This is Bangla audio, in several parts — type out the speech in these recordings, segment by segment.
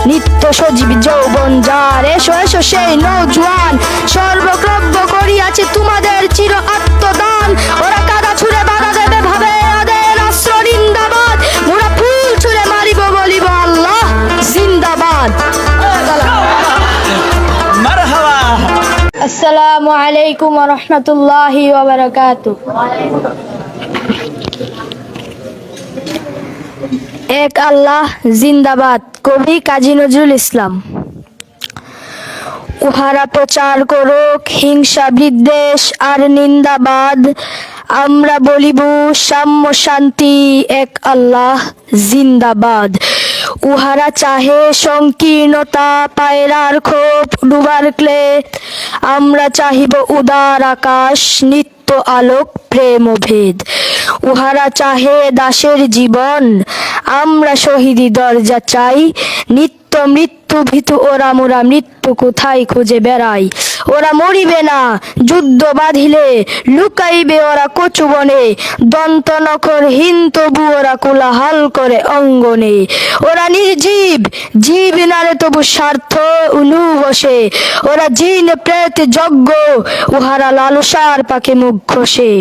নিত্য সজীব যৌবন যার, এসো এসো সেই নৌজওয়ান, সর্বক্রব্য করিয়াছে তোমাদের চির আত্মদান। ওরা কাদা ছুঁড়ে বাধা দেবে ভাবে আদের অস্ত্র নিন্দাবাদ, মোরা ফুল ছুঁড়ে মারিব বলিব আল্লাহ জিন্দাবাদ। মারহাবা। আসসালামু আলাইকুম ওয়া রাহমাতুল্লাহি ওয়া বারাকাতুহু। এক আল্লাহ জিন্দাবাদ। কবি কাজী নজরুল ইসলাম। উহারা প্রচার করুক হিংসা বিদ্বেষ আর নিন্দাবাদ, আমরা বলিব সাম্য শান্তি এক আল্লাহ জিন্দাবাদ। উহারা চাহে সংকীর্ণতা পায়রার খোপ ডুবার ক্লেদ, আমরা চাহিব উদার আকাশ নিত্য আলোক প্রেম ভেদ। উহারা চাহে দাসের জীবন, আমরা শহীদি দরজা চাই, নিত্য মৃত্যু ভীতু ওরা মোরা মৃত্যু কোথায় খুঁজে বেড়াই। ওরা মরিবে না যুদ্ধ বাঁধিলে, লুকাইবে ওরা কচু বনে, দন্ত নখরহীন তবু ওরা কোলাহল করে অঙ্গনে। ওরা নির্জীব জীব নারে তবু স্বার্থ উলু বসে, ওরা জিন প্রেত যজ্ঞ উহারা লালসার পাকে মুখ ঘষে।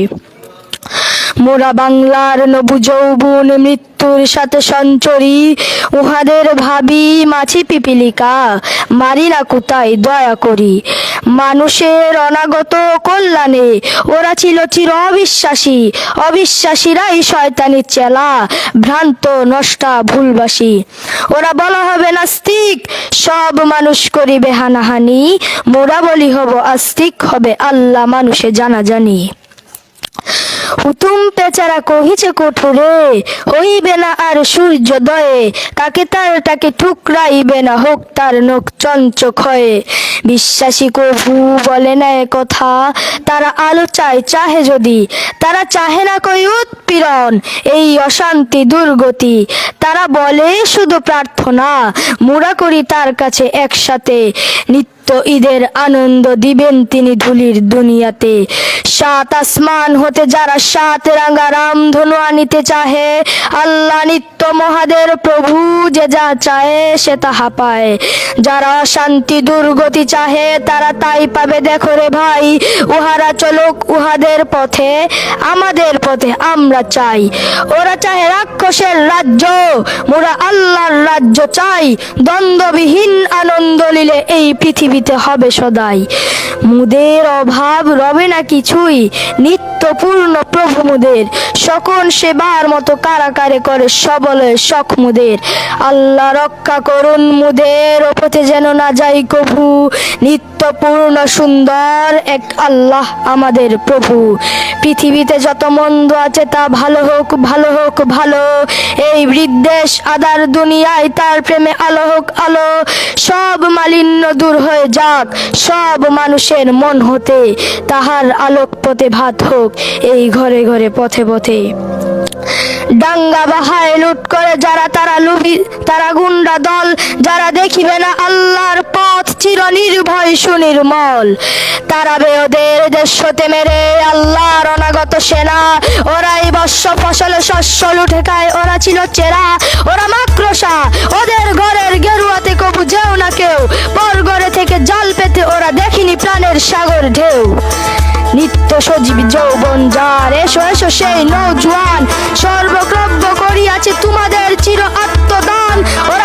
মোরা বাংলার নবু যৌবন মৃত্যুর সাথে সঞ্চরী, উহাদের ভাবি মাছি পিপিলিকা মারি না কোথায় দয়া করি। মানুষের অনাগত কল্যাণে ওরা ছিল চির অবিশ্বাসী, অবিশ্বাসীরাই শয়তানির চেলা ভ্রান্ত নষ্টা ভুলবাসী। ওরা বলা হবে নাস্তিক সব মানুষ করিবে হানাহানি, মোরা বলি হব আস্তিক হবে আল্লাহ মানুষে জানাজানি। হুতুম পেচারা কহিছে কঠোরে, হইবে না আর সূর্যোদয়ে, কাকে তার তাকে ঠুকরাইবে না হোক তার নখ চঞ্চক হয়ে। বিশ্বাসী কভু বলে না এ কথা, তারা আলো চায় চাহে যদি, তারা চাহে না কই উৎপীড়ন এই অশান্তি দুর্গতি। তারা বলে শুধু প্রার্থনা, মোরা করি তার কাছে একসাথে, নিত্য ঈদের আনন্দ দিবেন তিনি ধুলির দুনিয়াতে। সাত আসমান হতে যারা সাত রাঙ্গা রামধনু আনিতে চাহে, আল্লাহ নিত্য মহাদের প্রভু যে যা চায় সে তাহা পায়। যারা অশান্তি দুর্গতি চাহে তারা তাই পাবে দেখো রে ভাই, উহারা চলুক উহাদের পথে আমাদের পথে আমরা চাই। ওরা চাহে রাক্ষসের রাজ্য, মোরা আল্লাহর রাজ্য চাই, দ্বন্দ্ববিহীন আনন্দ লীলে এই পৃথিবীতে হবে সদাই। মুদের অভাব রবে না কিছুই, নিত্য পূর্ণ প্রভু মুদের, সকল সেবার মতো কারাকারে করে সবলে শখ মুদের। আল্লাহ রক্ষা করুন মুদের পথে যেন না যাই কভু, নিত্য পূর্ণ সুন্দর এক আল্লাহ আমাদের প্রভু। পৃথিবীতে যত মন্দ আছে তা ভালো হোক ভালো হোক ভালো, এই বিদ্বেষ আদার দুনিয়ায় তার প্রেমে আলো হোক আলো। সব মালিন্য দূর হয়ে যাক সব মানুষের মন হতে, তাহার আলোক পথে ভাত হোক এই ঘরে ঘরে পথে পথে। ডাঙ্গা বাহায় লুট করে যারা তারা লুভি তারা গুন্ডা দল, যারা দেখিবে না আল্লাহর পথ চির নির্ভয় সুনির্মল। তারা ওদের দেশ হতে মেরে আল্লাহর অনাগত সেনা, ওরাই বর্ষ ফসলে শস্য লুঠে খায় ওরা ছিল চেরা। ওরা মাকড়সা ওদের ঘরের গেরুয়াতে কবু যেও না কেউ, পর ঘরে থেকে জাল পেতে ওরা দেখিনি প্রাণের সাগর ঢেউ। নিত্য সজীব যৌবন যার, এসো এসো সেই নৌজওয়ান, সর্বক্রব্য করিয়াছে তোমাদের চির আত্মদান। ওরা